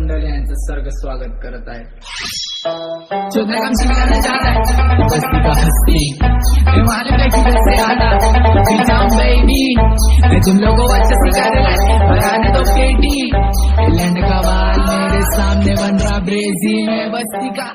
मंडळी यांचं सर्ग स्वागत करत आहे. चौदह कम सिंगाना चाहता है बस्ती का हस्ती मैं मालूम है किधर से आना जाऊं बेबी मैं तुम लोगों को अच्छा सिखा देगा और आने दो केटी लैंड का बाल मेरे सामने बन रहा ब्रेजी में बस्ती का